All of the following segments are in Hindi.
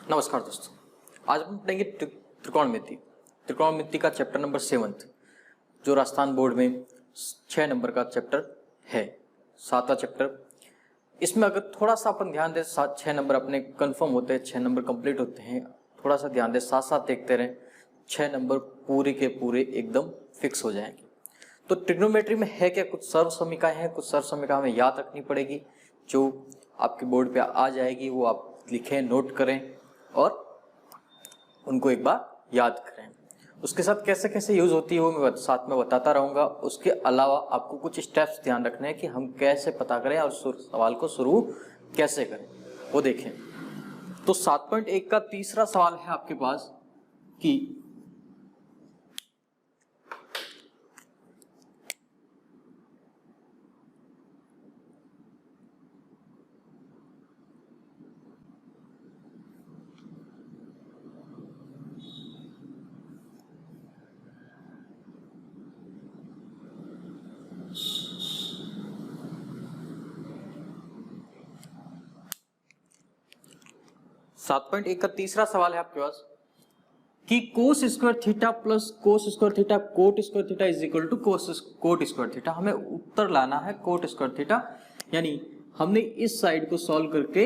नमस्कार दोस्तों, आज हम पढ़ेंगे त्रिकोणमिति। त्रिकोणमिति का चैप्टर नंबर 7 जो राजस्थान बोर्ड में 6 नंबर का चैप्टर है, 7वां चैप्टर। इसमें अगर थोड़ा सा अपन ध्यान दें, 6 नंबर अपने कंफर्म होते हैं, 6 नंबर कंप्लीट होते हैं। थोड़ा सा ध्यान दें, साथ साथ देखते रहें, 6 नंबर पूरे के पूरे एकदम फिक्स हो जाएंगे। तो ट्रिग्नोमेट्री में है क्या, कुछ सर्व समीकरण हैं, कुछ सर्व समीकरण हमें याद रखनी पड़ेगी, जो आपके बोर्ड पे आ जाएगी। वो आप लिखें, नोट करें और उनको एक बार याद करें। उसके साथ कैसे कैसे यूज होती है वो मैं साथ में बताता रहूंगा। उसके अलावा आपको कुछ स्टेप्स ध्यान रखने हैं कि हम कैसे पता करें और सवाल को शुरू कैसे करें, वो देखें। तो 7.1 का तीसरा सवाल है आपके पास कि सात पॉइंट एक का तीसरा सवाल है आपके पास कि cos square theta plus cos square theta cot square theta is equal to cot square theta. हमें उत्तर लाना है कोट स्क्वायर थीटा, यानी हमने इस साइड को सॉल्व करके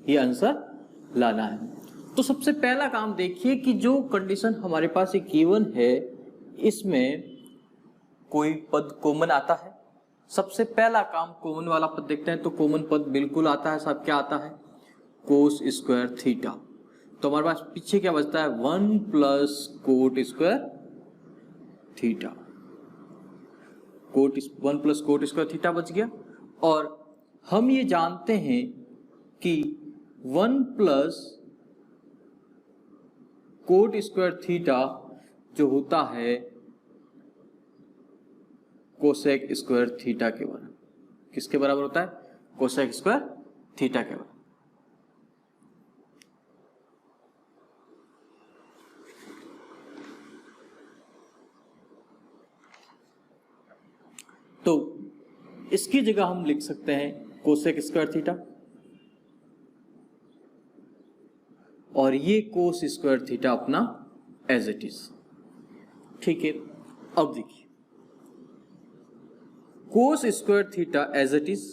ये आंसर लाना है। तो सबसे पहला काम देखिए कि जो कंडीशन हमारे पास एक गिवन है, इसमें कोई पद कॉमन आता है। सबसे पहला काम कॉमन वाला पद देखते हैं। तो कॉमन पद बिल्कुल आता है साहब, क्या आता है? कोस स्क्वायर थीटा। तो हमारे पास पीछे क्या बचता है? 1 plus cot square theta. 1 plus cot square theta बच गया। और हम ये जानते हैं कि 1 प्लस कोट स्क्वायर थीटा जो होता है कोसेक स्क्वायर थीटा के बराबर। किसके बराबर होता है? कोसेक स्क्वायर थीटा के बराबर। तो इसकी जगह हम लिख सकते हैं कोसेक स्क्वायर थीटा, और ये कोस स्क्वायर थीटा अपना एज इट इज। ठीक है, अब देखिए cos square theta as it is,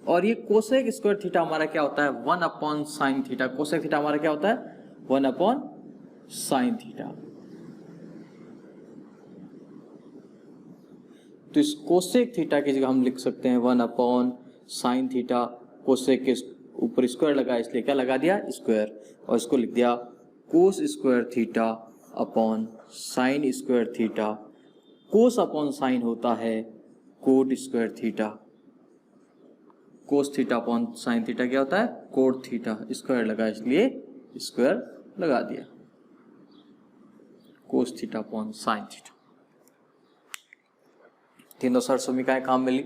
और ये कोसेक स्क्वायर थीटा हमारा क्या होता है? 1 upon sine theta. Cosec theta हमारा क्या होता है? 1 अपॉन साइन थीटा। तो इस कोसेक थीटा की जगह हम लिख सकते हैं 1 अपॉन साइन थीटा। कोसेक के ऊपर स्क्वायर लगा, इसलिए क्या लगा दिया? स्क्वायर। और इसको लिख दिया कोस square theta upon sign square theta. कोस अपॉन साइन होता है कोट स्क्वायर थीटा। कोस थीटा अपॉन साइन थीटा क्या होता है? Cot theta. स्क्वायर लगा इसलिए स्क्वायर लगा दिया, cos theta upon sign theta. तीनों सर्व समीकरण काम मिली।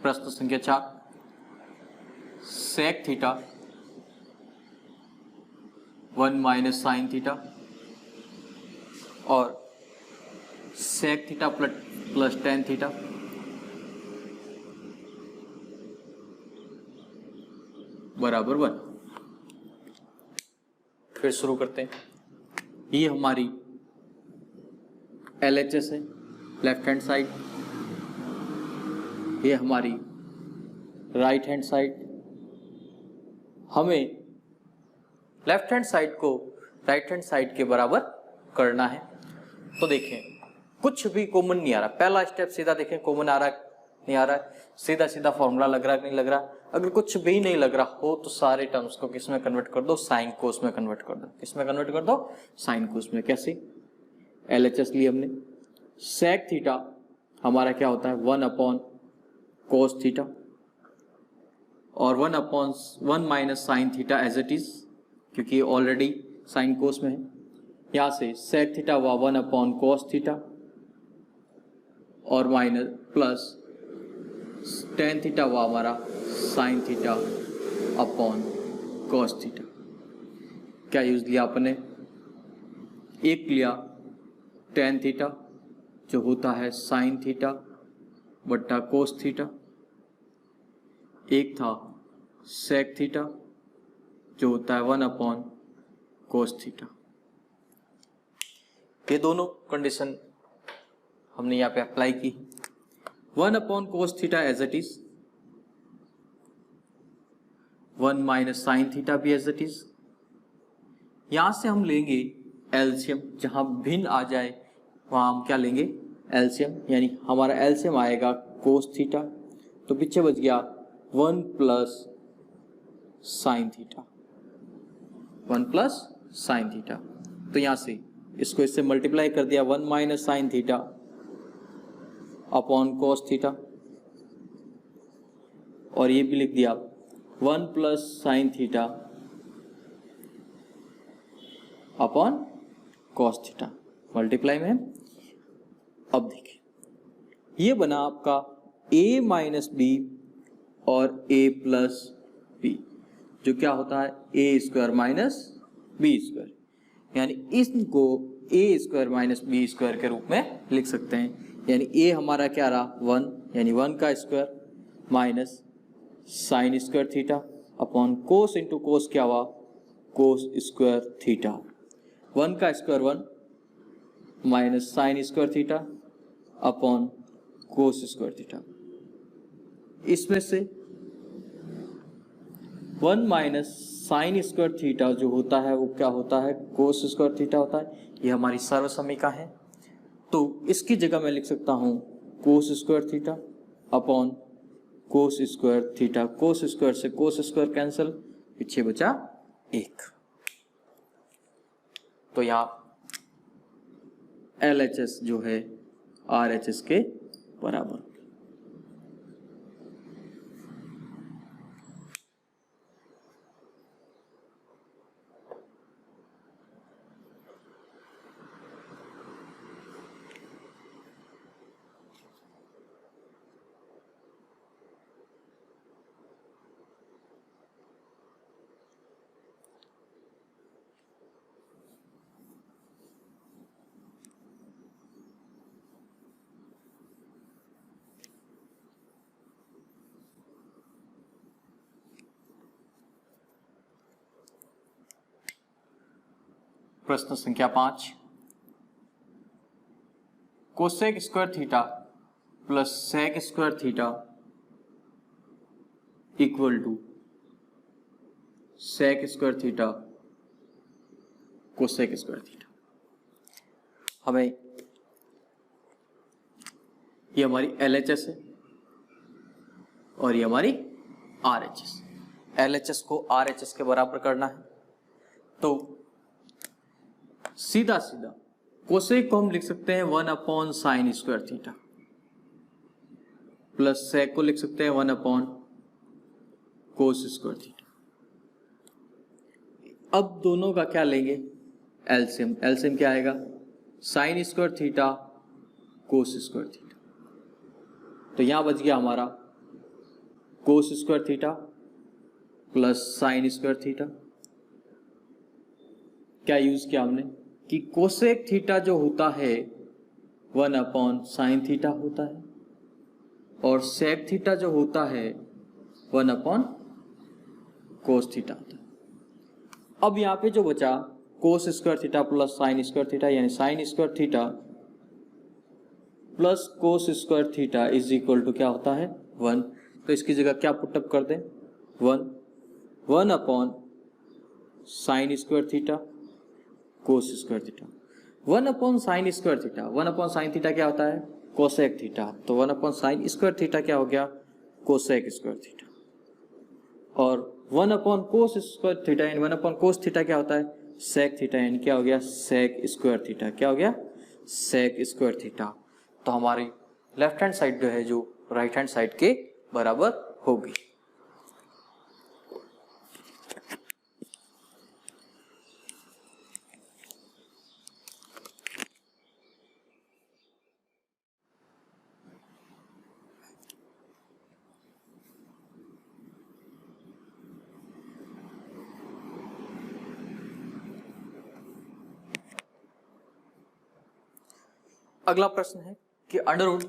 प्रश्न संख्या 4, sec theta 1 minus sign theta और sec theta plus tan theta बराबर 1। फिर शुरू करते हैं। ये हमारी LHS है, लेफ्ट हैंड साइड। ये हमारी राइट हैंड साइड। हमें लेफ्ट हैंड साइड को राइट हैंड साइड के बराबर करना है। तो देखें, कुछ भी कॉमन नहीं आ रहा। पहला स्टेप सीधा देखें, कॉमन आ रहा है नहीं आ रहा है, सीधा सीधा फॉर्मूला लग रहा है नहीं लग रहा। अगर कुछ भी नहीं लग रहा हो तो सारे टर्म्स को किस में कन्वर्ट कर दो? साइन कोस में कन्वर्ट कर दो। किस में कन्वर्ट कर दो? साइन कोस में। कैसे? LHS लिए हमने। सेक थीटा हमारा क्या होता है? 1 अपॉन कोस थीटा, और 1 minus sign theta as it is, क्योंकि ऑलरेडी साइन कोस में है। यहाँ से सेक थीटा हुआ 1 अपॉन कोस थीटा और माइनस प्लस टेन थीटा हुआ हमारा sine theta upon cos theta. क्या यूज लिया आपने? एक लिया टेन थीटा जो होता है साइन थीटा बट्टा कोस थीटा, एक था सेक थीटा जो होता है 1 अपॉन कोस थीटा। ये दोनों कंडीशन हमने यहाँ पे अप्लाई की। 1 upon cos theta as it is, 1 minus sign theta भी एज इट इज। यहां से हम लेंगे एलसीएम, जहां भिन्न आ जाए वहां हम क्या लेंगे? एलसीएम, यानी हमारा एलसीएम आएगा कोस थीटा, तो पीछे बच गया 1 plus sign theta, 1 plus sign theta. तो यहां से इसको इससे मल्टीप्लाई कर दिया, 1 minus sign theta upon cos theta, और ये भी लिख दिया 1 plus sign theta upon cos theta, multiply में। अब देखिए ये बना आपका a माइनस बी और a प्लस बी, जो क्या होता है a square minus B square, यानी इसको a square minus B square के रूप में लिख सकते हैं। यानी a हमारा क्या रहा 1, यानी 1 का square minus sin square theta upon कोस इंटू कोस क्या हुआ कोस स्क्वायर थीटा, 1 का square 1 minus sin square theta upon कोस स्क्वायर थीटा। इसमें से 1 माइनस साइन स्क्वायर थीटा जो होता है वो क्या होता है कोस स्क्वायर थीटा होता है। ये हमारी सर्वसमीका है, तो इसकी जगह मैं लिख सकता हूं कोस स्क्वायर थीटा अपॉन कोस स्क्वायर थीटा। कोस स्क्वायर से कोस स्क्वायर कैंसिल, पीछे बचा 1। तो यहाँ LHS जो है RHS के बराबर। प्रश्न संख्या 5, cosec square theta plus sec square theta equal to sec square theta cosec square theta. हमें ये हमारी LHS है और ये हमारी RHS। LHS को RHS के बराबर करना है, तो सीधा सीधा कोसेक को हम लिख सकते हैं 1 upon sign square theta, plus sec को लिख सकते हैं 1 अपॉन कोस स्क्वायर थीटा। अब दोनों का क्या लेंगे? एलसीएम। एलसीएम क्या आएगा? Sign square theta cos square theta. तो यहां बच गया हमारा cos square theta plus sin square theta. क्या यूज किया हमने कि कोसेक थीटा जो होता है 1 अपॉन साइन थीटा होता है और सेक थीटा जो होता है 1 अपॉन कोस थीटा होता है। अब यहां पे जो बचा cos square theta plus sin square theta, यानी sin square theta plus cos square theta is equal to क्या होता है 1। तो इसकी जगह क्या पुटअप कर दें 1 upon sign square theta cos square theta. 1 upon sign square theta, 1 upon sine theta क्या होता है कोसेक थीटा, तो 1 अपॉन साइन स्क्वायर थीटा क्या हो गया कोसेक स्क्वायर थीटा। और 1 अपॉन कोस स्क्वायर थीटा यानी 1 अपॉन कोस थीटा क्या होता है सेक थीटा, यानी क्या हो गया सेक स्क्वायर थीटा। क्या हो गया सेक स्क्वायर थीटा। तो हमारी लेफ्ट हैंड साइड जो है जो राइट हैंड साइड के बराबर होगी। अगला प्रश्न है कि under root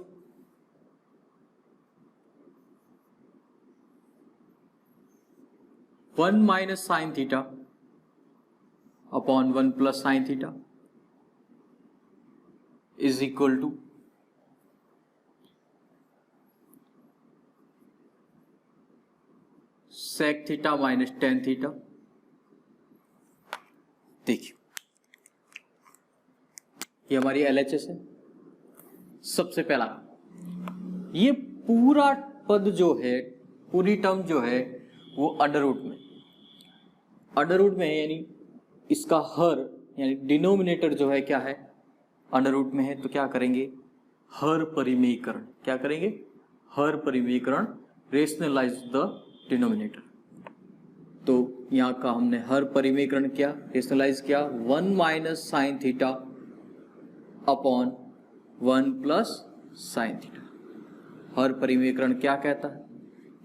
one minus sign theta upon one plus sign theta is equal to sec theta minus tan theta. देखिए ये हमारी LHS है। सबसे पहला ये पूरा पद जो है, पूरी टर्म जो है वो अंडर रूट में है, यानी इसका हर यानी डिनोमिनेटर जो है क्या है, अंडर रूट में है। तो क्या करेंगे, हर परिमेयीकरण। क्या करेंगे, हर परिमेयीकरण, रेशनलाइज द डिनोमिनेटर। तो यहाँ का हमने हर परिमेयीकरण किया, रेशनलाइज किया, one minus sign theta upon one plus sign theta. हर परिमेयीकरण क्या कहता है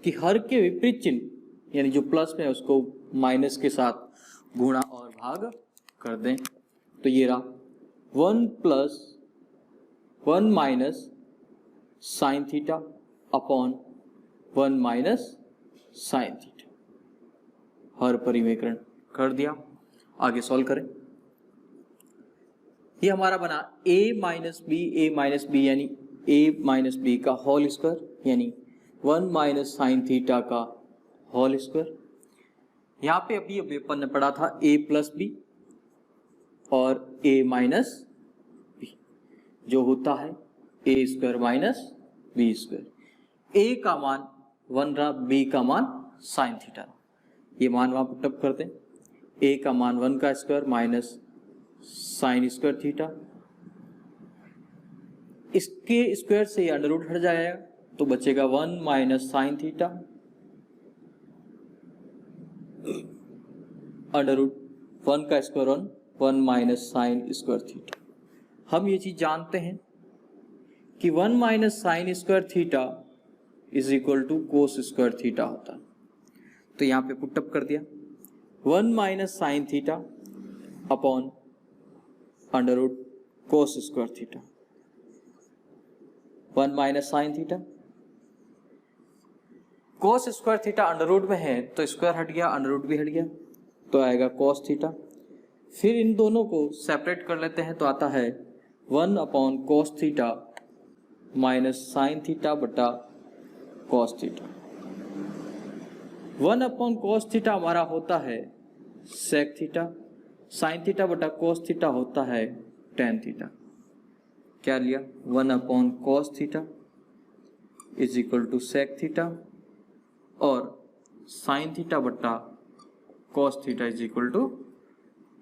कि हर के विपरीत चिन्ह यानी जो प्लस में है उसको माइनस के साथ गुणा और भाग कर दें। तो ये रहा one plus one minus sign theta upon one minus sign theta. हर परिमेयीकरण कर दिया, आगे सॉल्व करें। ये हमारा बना a माइनस बी यानी a माइनस बी का होल स्क्वायर यानी वन माइनस साइन थीटा का होल स्क्वायर। यहाँ पे अभी अपन ने पढ़ा था a प्लस बी और a माइनस बी जो होता है a square minus B square. a का मान वन रहा, b का मान साइन थीटा। ये मान वहां पुटअप करते हैं, a का मान वन का square minus sin square theta. इसके स्क्वायर से अंडर रूट हट जाएगा तो बचेगा one minus sign theta under root one का square one minus sin square theta. हम ये चीज जानते हैं कि one minus sin square theta is equal to cos square theta होता है। तो यहां पे पुटअप कर दिया one minus sign theta upon under root cos square theta. One minus sine theta, cos square theta under root में है तो स्क्वायर हट गया, अंडर रूट भी हट गया तो आएगा कोस थीटा। फिर इन दोनों को सेपरेट कर लेते हैं तो आता है one upon cos theta minus sign theta बटा cos theta. One upon cos theta हमारा होता है सेक थीटा, साइन थीटा बटा कोस थीटा होता है टेन थीटा। क्या लिया, one upon cos theta is equal to sec theta और साइन थीटा बटा cos theta is equal to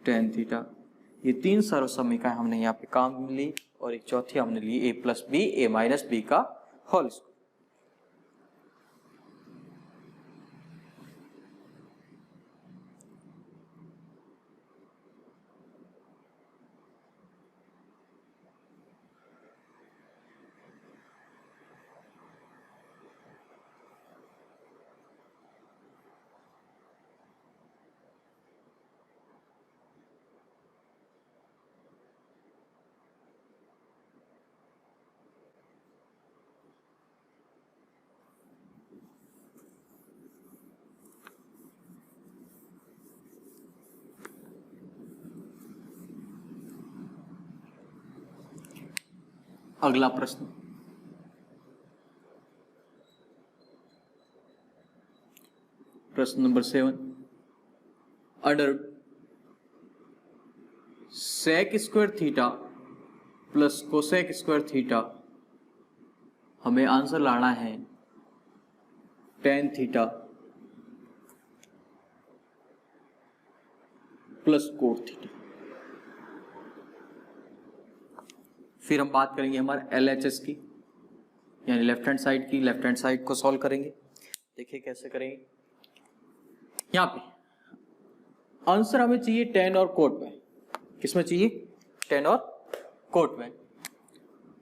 tan theta. ये तीन सर्व समीकरण हमने यहाँ पे काम में ली और एक चौथी हमने ली a plus b a minus B का होल स्क्वायर। अगला प्रश्न, प्रश्न number 7, under sec square theta plus cosec square theta हमें आंसर लाना है tan theta plus cot theta. फिर हम बात करेंगे हमारे LHS की यानी लेफ्ट हैंड साइड की। लेफ्ट हैंड साइड को सॉल्व करेंगे, देखिए कैसे करेंगे। यहां पे आंसर हमें चाहिए टेन और कोट में। किसमें चाहिए, टेन और कोट में।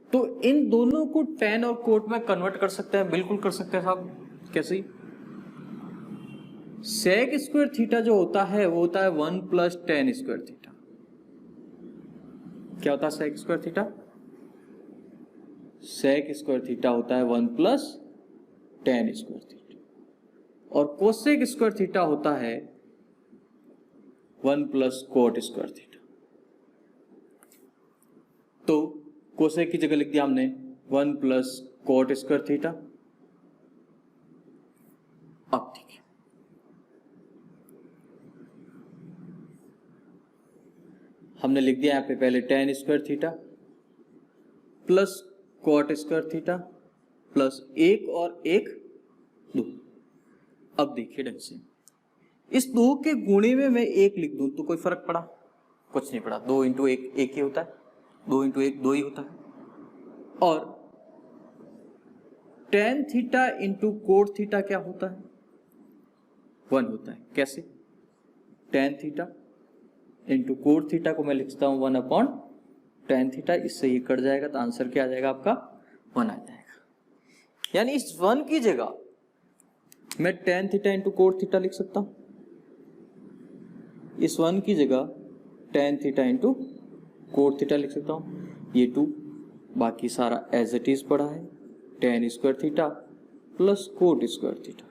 तो इन दोनों को टेन और कोट में कन्वर्ट कर सकते हैं, बिल्कुल कर सकते हैं साहब। कैसे, सेक स्क्वायर थीटा जो होता है वो होता है one plus tan square theta. क्या होता है sec square theta, sec square theta होता है 1 प्लस टेन स्क्वायर थीटा, और कोसेक स्क्वायर थीटा होता है 1 प्लस कोट स्क्वायर थीटा। तो कोसेक की जगह लिख दिया हमने 1 प्लस कोट स्क्वायर थीटा। अब ठीक है, हमने लिख दिया यहां पे पहले ten square theta plus cot square theta plus एक और एक 2। अब देखिए ढंग से, इस 2 के गुणे में मैं 1 लिख दूं तो कोई फर्क पड़ा? कुछ नहीं पड़ा। 2 इंटू 1 1 ही होता है, 2 इंटू 1 2 ही होता है। और tan theta into cot theta क्या होता है? 1 होता है। कैसे? Tan theta into cot theta को मैं लिखता हूं 1 अपॉन टेन थीटा, इससे ये कट जाएगा तो आंसर क्या आ जाएगा आपका? 1 आ जाएगा। यानी इस 1 की जगह मैं tan theta into cot theta लिख सकता हूं, इस 1 की जगह tan theta into cot theta लिख सकता हूं। ये 2, बाकी सारा एज इट इज पड़ा है, tan square theta plus cot square theta,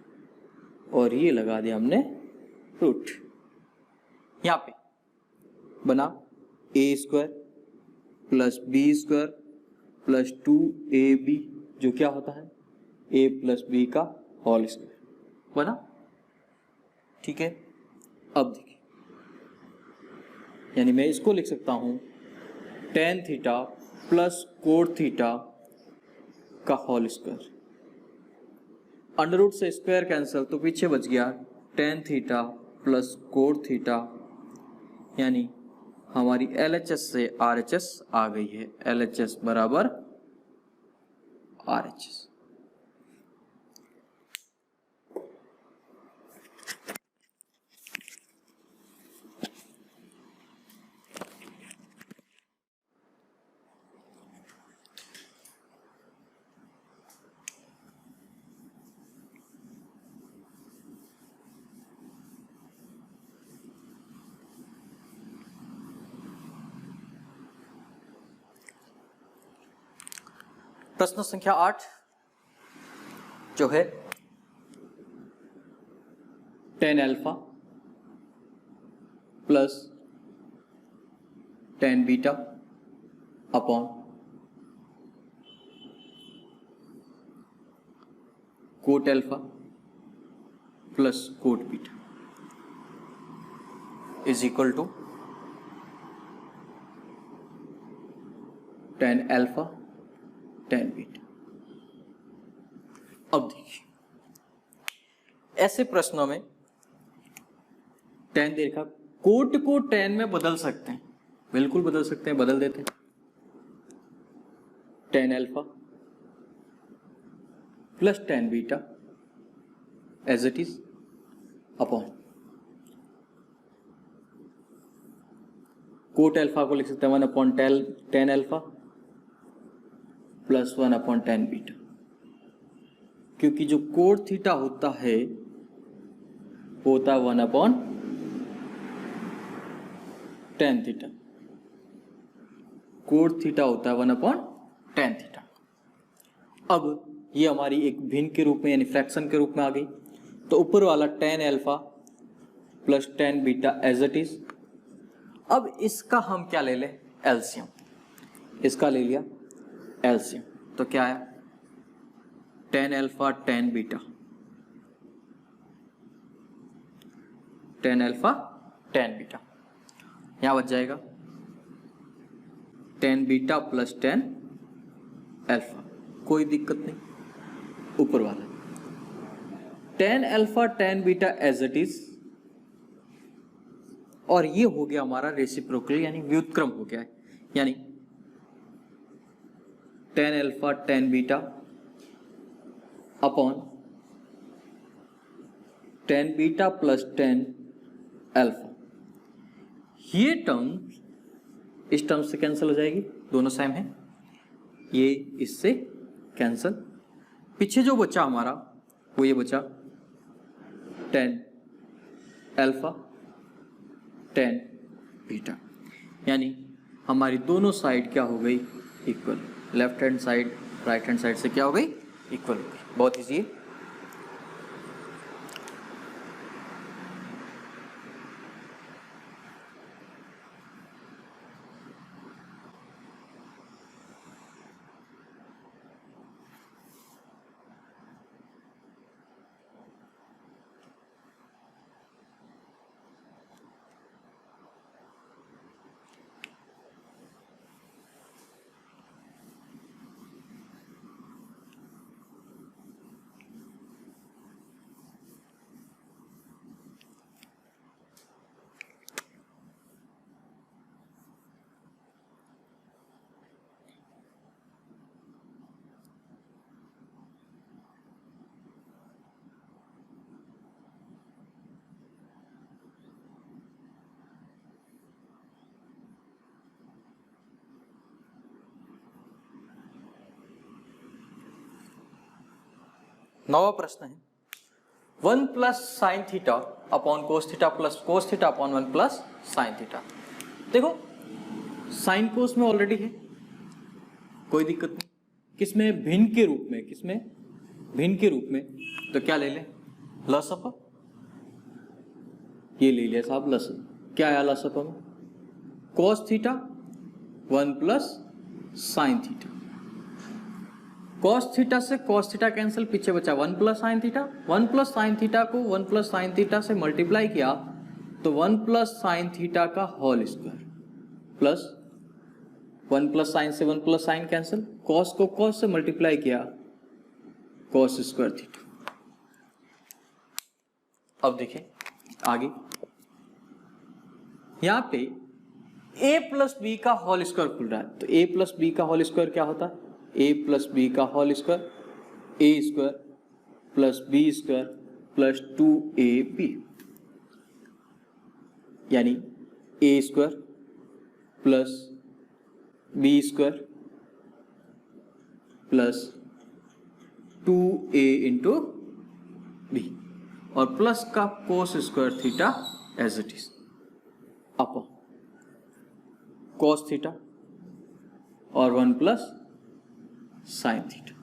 और ये लगा दिया हमने रूट। यहां पे बना A square plus B square plus 2ab, जो क्या होता है a प्लस बी का होल स्क्वायर बना। ठीक है, अब देखिए, यानी मैं इसको लिख सकता हूं ten theta plus cot theta का होल स्क्वायर। अंडर रूट से स्क्वायर कैंसिल, तो पीछे बच गया ten theta plus cot theta, यानी हमारी LHS से RHS आ गई है। LHS बराबर RHS। प्रश्न संख्या 8 जो है tan alpha plus tan beta upon cot alpha plus cot beta is equal to tan alpha tan beta. अब देखिए, ऐसे प्रश्नों में टेन दे रखा, कोट को टेन में बदल सकते हैं, बिल्कुल बदल सकते हैं, बदल देते हैं। Tan alpha plus tan beta as it is upon cot alpha को लिख सकते हैं 1 upon tan alpha plus 1 upon tan beta, क्योंकि जो कोट थीटा होता है वो होता है 1 upon tan theta, cot theta होता है 1 अपॉन टेन थीटा। अब ये हमारी एक भिन्न के रूप में यानी फ्रैक्शन के रूप में आ गई, तो ऊपर वाला tan alpha plus tan beta as it is. अब इसका हम क्या ले लें? एलसीएम। इसका ले लिया एलसीएम, तो क्या है? Tan alpha tan beta, tan alpha tan beta, यहां बच जाएगा tan beta plus tan alpha, कोई दिक्कत नहीं। ऊपर वाला tan alpha tan beta as it is, और ये हो गया हमारा रेसिप्रोकल यानी व्युत्क्रम हो गया है, यानी ten alpha tan beta upon tan beta plus tan alpha. ये टर्म इस टर्म से कैंसिल हो जाएगी, दोनों सेम है, ये इससे कैंसिल। पीछे जो बचा हमारा वो ये बचा टेन अल्फा टेन बीटा, यानी हमारी दोनों साइड क्या हो गई? Equal. Left hand side right hand side से क्या हो गई, इक्वल हो गई। बहुत ईजी है। नवा प्रश्न है 1 plus sign theta upon cos theta plus cos theta upon 1 plus sine theta. देखो साइन कोस में ऑलरेडी है, कोई दिक्कत नहीं। किसमें, भिन्न के रूप में, किसमें, भिन्न के रूप में, तो क्या ले लें, लसअप, ये ले लिया साहब लसअप। क्या आया लसअप में, cos theta 1 plus sign theta. Cos theta से कॉस थीटा कैंसिल, पीछे बचा 1 plus sign theta. 1 plus sign theta को 1 प्लस साइन थीटा से मल्टीप्लाई किया तो 1 प्लस साइन थीटा का whole square plus 1 plus sine से 1 प्लस साइन कैंसिल, कॉस को कॉस से मल्टीप्लाई किया कॉस स्क्वायर थीटा। अब देखें आगे, यहां पे a प्लस बी का होल स्क्वायर खुल रहा है, तो a प्लस बी का होल स्क्वायर क्या होता है, a प्लस बी का whole square A square plus B square plus 2ab, यानी a square plus B square plus 2a into B और प्लस का cos square theta as it is upon cos theta और 1 प्लस साइन थीटा।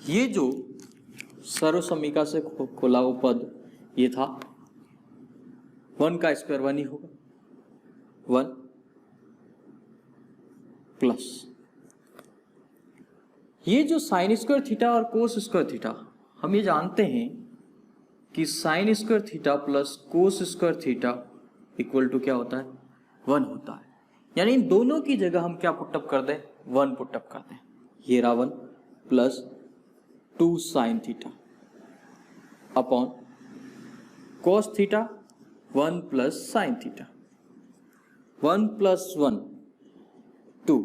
ये जो सर्व समीका से खोला हुआ पद ये था 1 का स्क्वायर 1 ही होगा, 1 प्लस ये जो साइन स्क्वायर थीटा और कोस स्क्वायर थीटा, हम ये जानते हैं कि sine square theta plus cos square theta equal to क्या होता है, 1 होता है। यानी इन दोनों की जगह हम क्या पुटअप कर दें, 1 पुटअप कर दें। ये रहा 1 plus 2 sign theta upon cos theta 1 plus sign theta, 1 plus 1 2,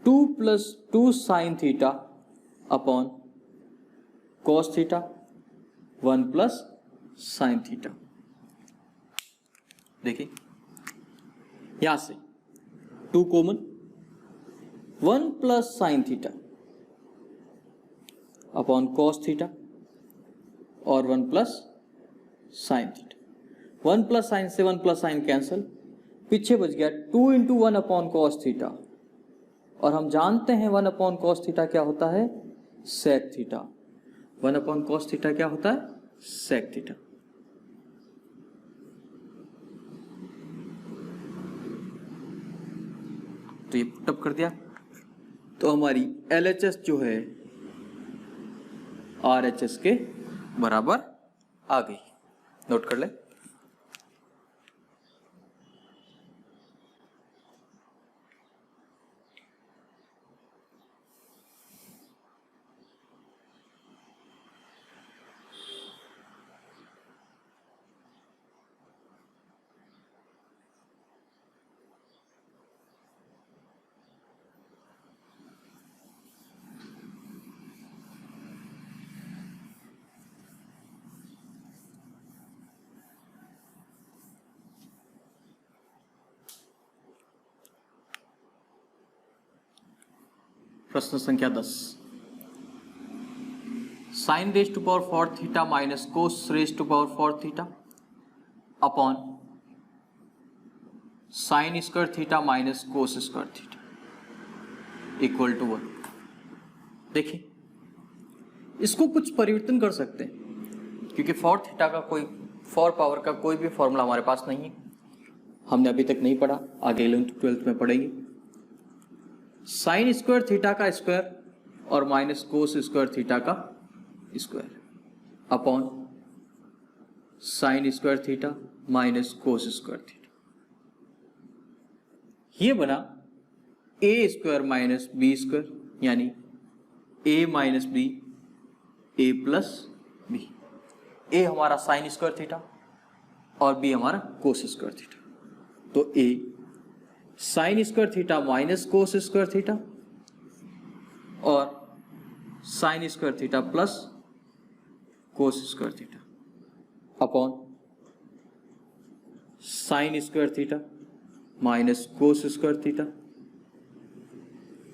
2 plus 2 sign theta upon cos theta 1 plus sine theta. देखिए यहां से 2 common, 1 plus sign theta upon cos theta और 1 plus sign theta. 1 plus sine से 1 प्लस साइन कैंसिल, पीछे बच गया 2 इंटू 1 अपॉन कॉस थीटा और हम जानते हैं 1 अपॉन कॉस थीटा क्या होता है, sec theta. 1 upon cos theta क्या होता है, सेक थीटा। तो ये पुटअप कर दिया तो हमारी LHS जो है RHS के बराबर आ गई। नोट कर ले। प्रश्न संख्या 10, sine raise to power 4 theta minus cos raise to power 4 theta upon sign square theta minus cos square theta. Equal to 1। देखिए इसको कुछ परिवर्तन कर सकते हैं क्योंकि फॉर थीटा का कोई, फॉर पावर का कोई भी फॉर्मूला हमारे पास नहीं है, हमने अभी तक नहीं पढ़ा, आगे 11th-12th में पढ़ेंगे। साइन स्क्वायर थीटा का स्क्वायर और माइनस कोस स्क्वायर थीटा का square upon sign square theta minus cos square theta, ये बना A square minus B square, यानी A minus B A plus B. A हमारा साइन स्क्वायर थीटा और बी हमारा कोस स्क्वायर थीटा, तो A sin square theta minus cos square theta और sin square theta plus cos square theta upon sign square theta minus cos square theta.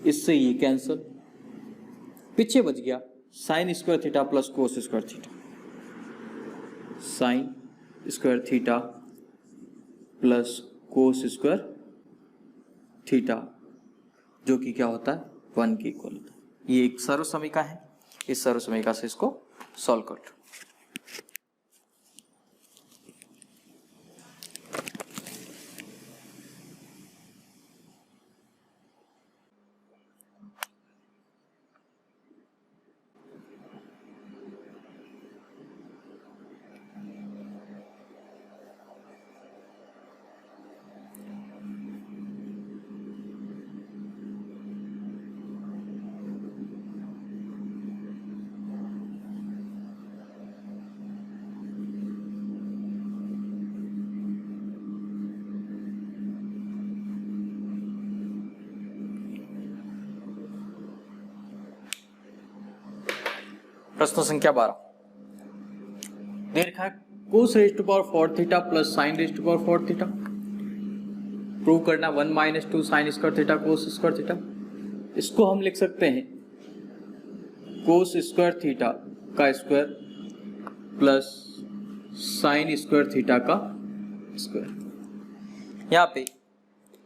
इससे ये कैंसल, पीछे बच गया sign square theta plus cos square theta, sign square theta plus cos square theta, जो कि क्या होता है 1 के इक्वल होता है। ये एक सर्व समीकरण है, इस सर्व समीकरण से इसको सॉल्व कर लो। प्रश्न संख्या 12 दे रखा है cos raise to power 4 theta plus sin raise to power 4 theta, prove करना 1 minus 2 sin square theta cos square theta. इसको हम लिख सकते हैं कोस स्क्वायर थीटा का square plus sin square theta का स्क्वायर। यहाँ पे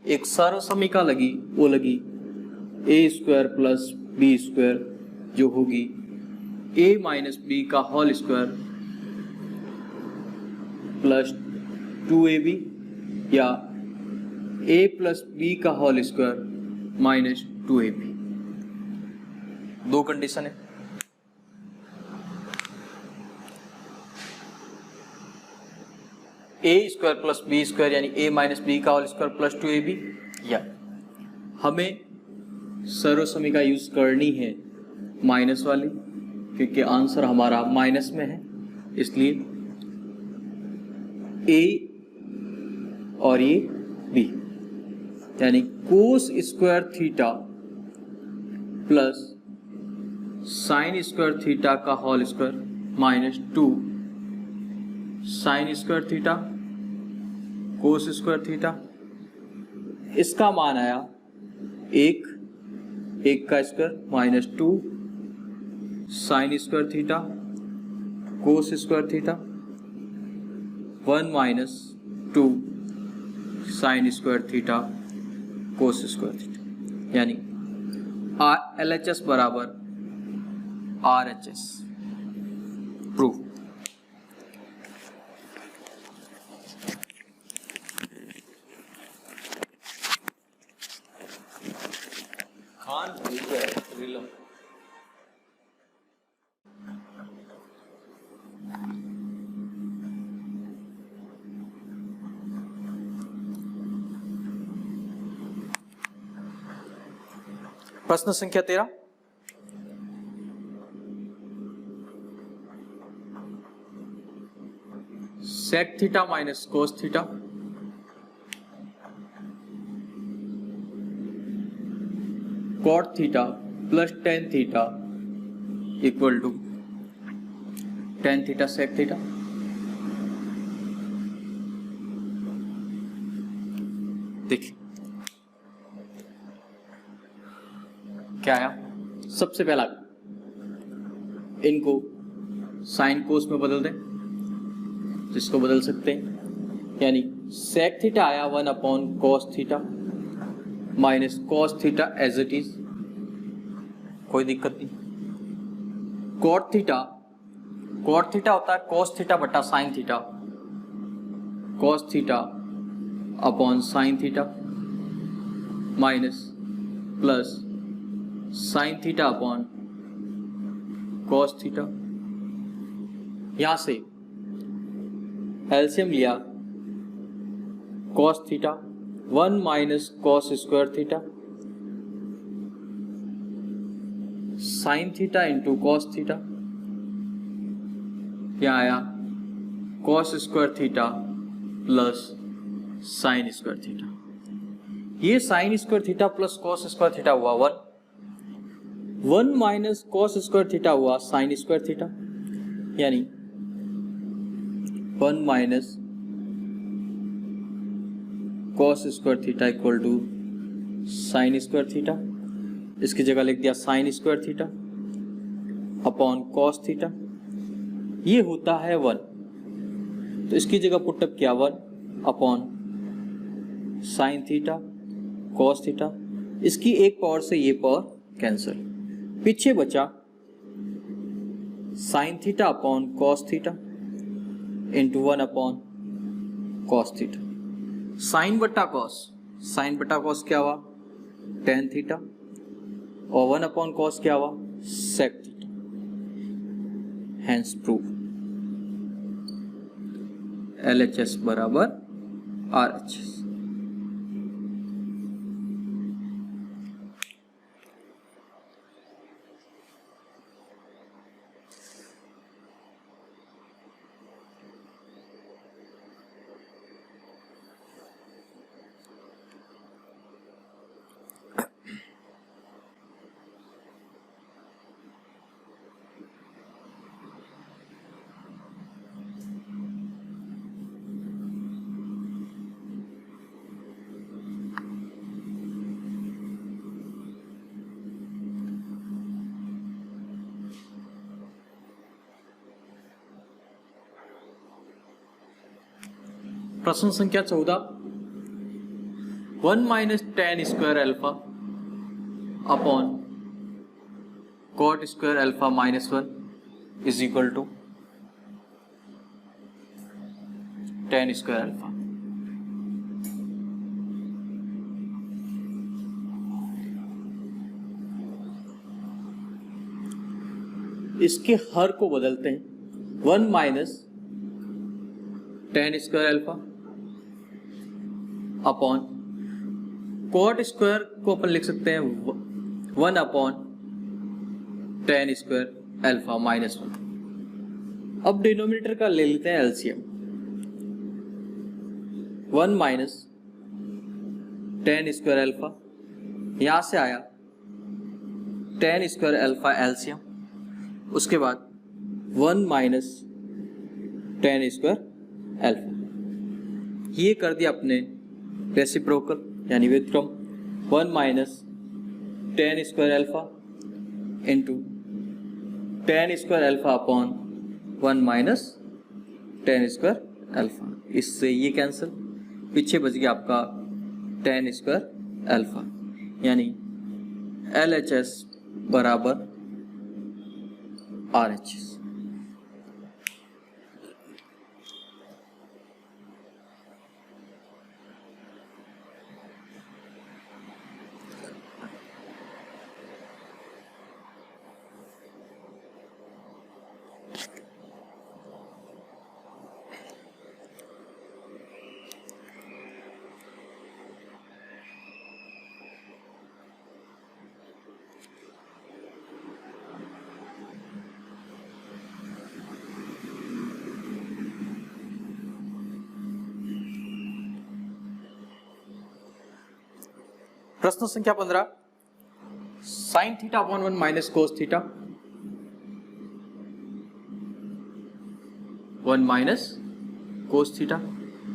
एक सर्व समीकरण लगी, वो लगी A square plus B square, जो होगी a माइनस बी का होल स्क्वायर प्लस 2ab, या a प्लस बी का होल स्क्वायर माइनस 2ab। दो कंडीशन है, a square plus B square यानी a माइनस बी का होल स्क्वायर प्लस 2ab, या हमें सर्व समीकरण यूज करनी है माइनस वाली, क्योंकि आंसर हमारा माइनस में है, इसलिए a और ये b, यानी cos square theta plus sin square theta का whole square minus 2 sin square theta cos square theta. इसका मान आया 1 का square minus 2 sin square theta cos square theta 1 minus 2 sin square theta cos square theta, यानी LHS बराबर RHS। प्रूफ। प्रश्न संख्या 13 sec theta minus cos theta cot theta plus tan theta equal to tan theta sec theta. देखिए क्या आया, सबसे पहला इनको साइन कोस में बदल दें, जिसको बदल सकते हैं, यानी सेक थीटा आया 1 upon cos theta minus cos theta as it is कोई दिक्कत नहीं। कॉट थीटा होता है कॉस थीटा बटा sin theta, cos theta upon sign theta minus plus sign theta upon cos theta. यहां से एलसीएम लिया, cos theta 1 minus cos square theta sign theta into cos theta, क्या आया cos square theta plus sin square theta. ये sin square theta plus cos square theta हुआ 1 माइनस कॉस स्क्वायर थीटा हुआ साइन स्क्वायर थीटा, यानी 1 minus cos square theta equal to sine square theta. इसकी जगह लिख दिया sine square theta upon cos theta, ये होता है 1, तो इसकी जगह पुटअप किया 1 upon sign theta cos theta, इसकी एक पावर से ये पावर कैंसिल, पीछे बचा sine theta upon cos theta into 1 upon cos theta. Sine बटा कॉस क्या हुआ टेन थीटा और 1 अपॉन कॉस क्या हुआ sec theta, hence prove LHS बराबर RHS। प्रश्न संख्या 14, 1 minus tan square alpha upon cot square alpha minus 1 is equal to tan square alpha. इसके हर को बदलते हैं, 1 minus tan square alpha upon cot square को अपन लिख सकते हैं 1 upon tan square alpha minus 1। अब डिनोमिनेटर का ले लेते हैं LCM, 1 minus tan square alpha, यहां से आया टेन स्क्वायर अल्फा एलसीएम, उसके बाद 1 माइनस टेन स्क्वायर अल्फा, ये कर दिया अपने रेसिप्रोकल यानी व्युत्क्रम, 1 minus tan square alpha into tan square alpha upon 1 minus tan square alpha, इससे ये कैंसिल, पीछे बच गया आपका टेन स्क्वायर अल्फा, यानी LHS बराबर RHS। प्रश्न संख्या 15, sine theta upon 1 minus cos theta, 1 minus cos theta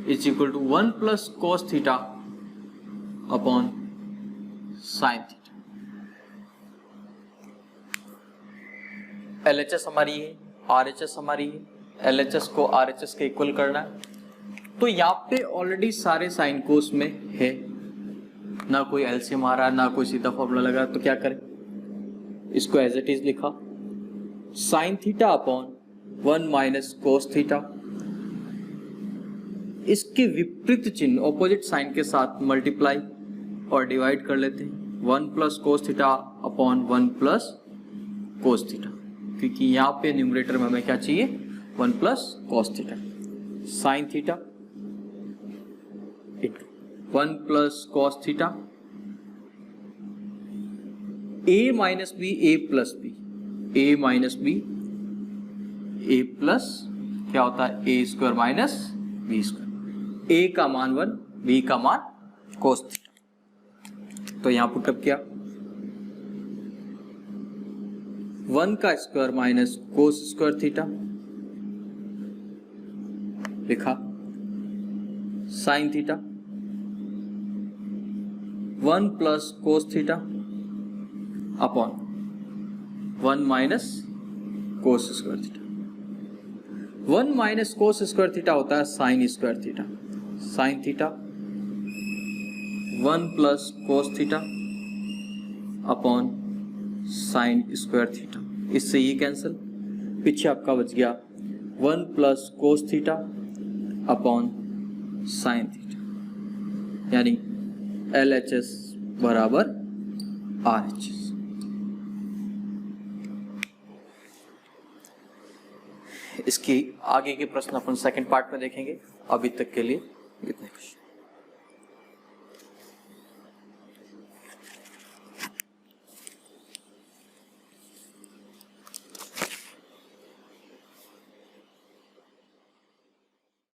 is equal to 1 plus cos theta upon sign theta. LHS हमारी है, RHS हमारी है, LHS को RHS के इक्वल करना है, तो यहाँ पे ऑलरेडी सारे साइन कोस में है, ना कोई एलसीएम आ रहा है ना कोई सीधा फॉर्मूला लगा, तो क्या करें इसको एज इट इज लिखा, sine theta upon 1 minus cos theta. इसके विपरीत चिन्ह ऑपोजिट साइन के साथ मल्टीप्लाई और डिवाइड कर लेते हैं, 1 plus cos theta upon 1 plus cos theta, क्योंकि यहाँ पे न्यूमरेटर में हमें क्या चाहिए, 1 plus cos theta. Sign theta into 1 plus cos theta, a minus B A plus B, a minus B A plus क्या होता है, a square minus B square. A का मान 1, बी का मान कोस थीटा। तो यहां पुटअप किया, 1 का square minus cos square theta लिखा, sine theta 1 plus cos theta upon 1 minus cos square theta. 1 minus cos square theta होता है sine square theta, sign theta 1 plus cos theta upon sign square theta. इससे ये कैंसिल, पीछे आपका बच गया 1 plus cos theta upon sign theta, यानी LHS बराबर RHS। इसकी आगे के प्रश्न अपन सेकंड पार्ट में देखेंगे। अभी तक के लिए इतने कुछ।